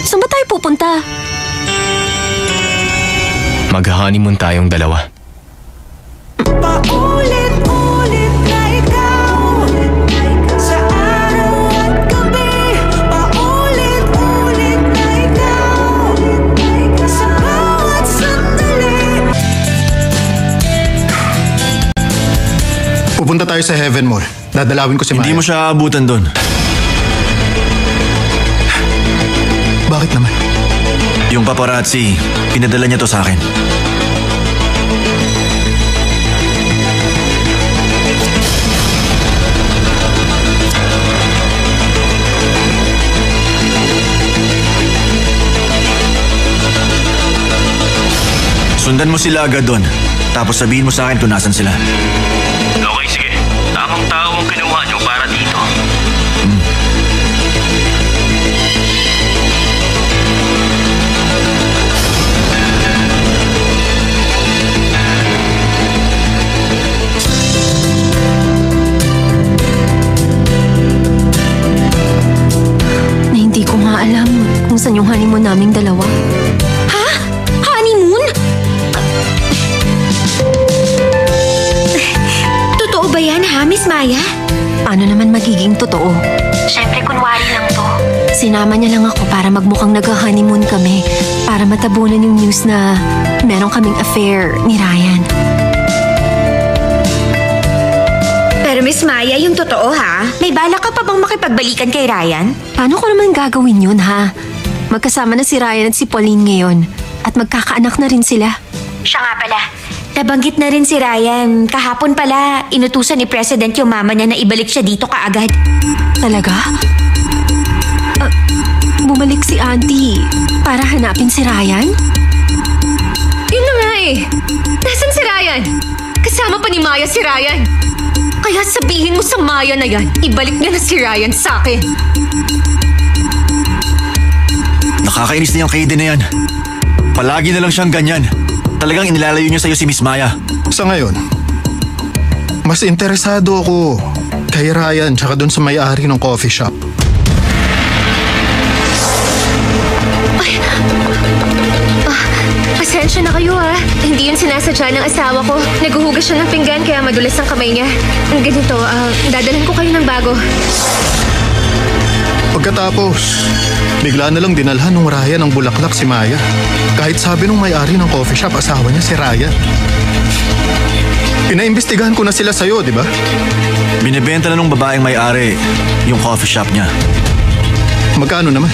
Saan ba tayo pupunta? Mag-honeymoon tayong dalawa. Paulit-ulit na ikaw sa araw at gabi. Paulit-ulit na ikaw sa bawat sandali. Pupunta tayo sa Heavenmore. Dadalawin ko si Maya. Hindi mo siya aabutan doon. Bakit naman? Yung paparazzi, pinadala niya to sa akin. Sundan mo sila agad doon. Tapos sabihin mo sa akin kung nasan sila. Okay, sige. Tamang tao ang kinuha niyo para dito. Na hindi ko nga alam kung saan yung honeymoon naming dalawa. Ha? Honeymoon? Totoo ba yan ha, Miss Maya? Paano naman magiging totoo? Siyempre, kunwari lang to. Sinama niya lang ako para magmukhang nag-honeymoon kami. Para matabunan yung news na meron kaming affair ni Ryan. Pero Miss Maya, yung totoo ha? May balak ka pa bang makipagbalikan kay Ryan? Paano ko naman gagawin yun, ha? Magkasama na si Ryan at si Pauline ngayon. At magkakaanak na rin sila. Siya nga pala. Nabanggit na rin si Ryan. Kahapon pala, inutusan ni President yung mama niya na ibalik siya dito kaagad. Talaga? Bumalik si Auntie para hanapin si Ryan? Yun na nga eh. Nasaan si Ryan? Kasama pa ni Maya si Ryan. Kaya sabihin mo sa Maya na yan, ibalik niya na si Ryan sa akin. Nakakainis na yung Kaden na yan. Palagi na lang siyang ganyan. Talagang inilalayo niya sa'yo si Miss Maya. Sa ngayon, mas interesado ako kay Ryan tsaka doon sa may-ari ng coffee shop. Pasensya na kayo ha. Hindi yun sinasadya ng asawa ko. Naghuhugas siya ng pinggan kaya madulas ang kamay niya. Ganito, dadalhin ko kayo ng bago. Pagkatapos, bigla na lang dinalhan ng Ryan ng bulaklak si Maya. Kahit sabi nung may-ari ng coffee shop, asawa niya si Ryan. Pinaimbestigahan ko na sila sa'yo, di ba? Binibenta na nung babaeng may-ari yung coffee shop niya. Magkano naman?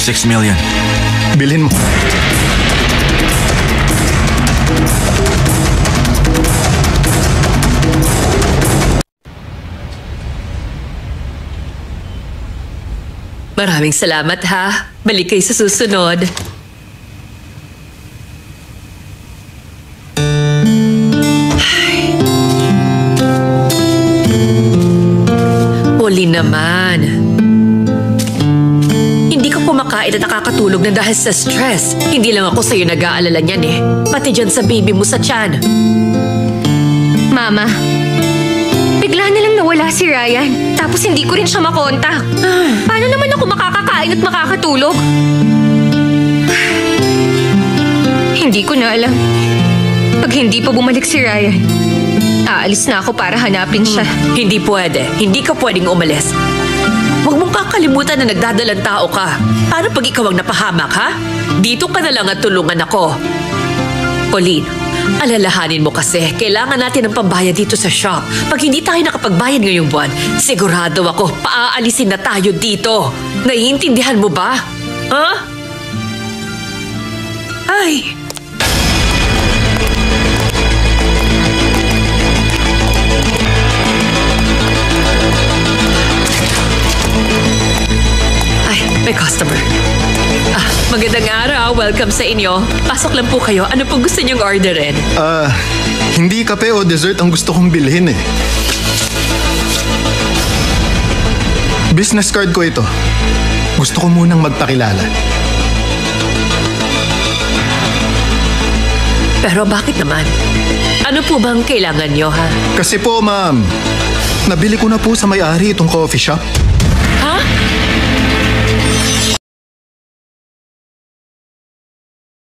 6 million. Bilhin mo. Maraming salamat ha. Balik kayo sa susunod. Pauline naman. Hindi ka kumakain at nakakatulog na dahil sa stress. Hindi lang ako sa'yo nag-aalala niyan eh. Pati dyan sa baby mo sa tiyan. Mama, bigla na lang nawala si Ryan. Tapos hindi ko rin siya makontak. Paano naman ako makakakain at makakatulog? Hindi ko na alam. Pag hindi pa bumalik si Ryan, aalis na ako para hanapin siya. Hindi pwede. Hindi ka pwedeng umalis. Huwag mong kakalimutan na nagdadalang tao ka. Paano pag ikaw ang napahamak, ha? Dito ka na lang at tulungan ako. Pauline, alalahanin mo kasi, kailangan natin ng pambayad dito sa shop. Pag hindi tayo nakapagbayad ngayong buwan, sigurado ako, paaalisin na tayo dito. Naiintindihan mo ba? Ha? Ay! Ay, may customer. Magandang araw. Welcome sa inyo. Pasok lang po kayo. Ano pong gusto niyong orderin? Hindi kape o dessert ang gusto kong bilhin eh. Business card ko ito. Gusto ko munang magpakilala. Pero bakit naman? Ano po bang kailangan niyo, ha? Kasi po, ma'am, nabili ko na po sa may-ari itong coffee shop. Ha?